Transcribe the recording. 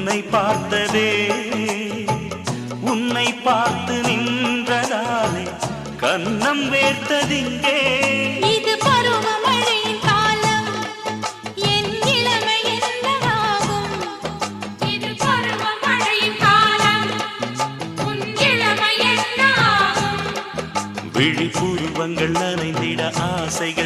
உன்னை பார்த்ததே உன்னை பார்த்து நின்றதாலே கன்னம் வேர்த்ததிங்கே இது பருவமழையின் காலம் என் இளமை என்னவாகும் இது பருவமழையின் காலம் உன் இளமை என்னாகும் விழிப்புருவங்கள் நனைந்திட ஆசைகள்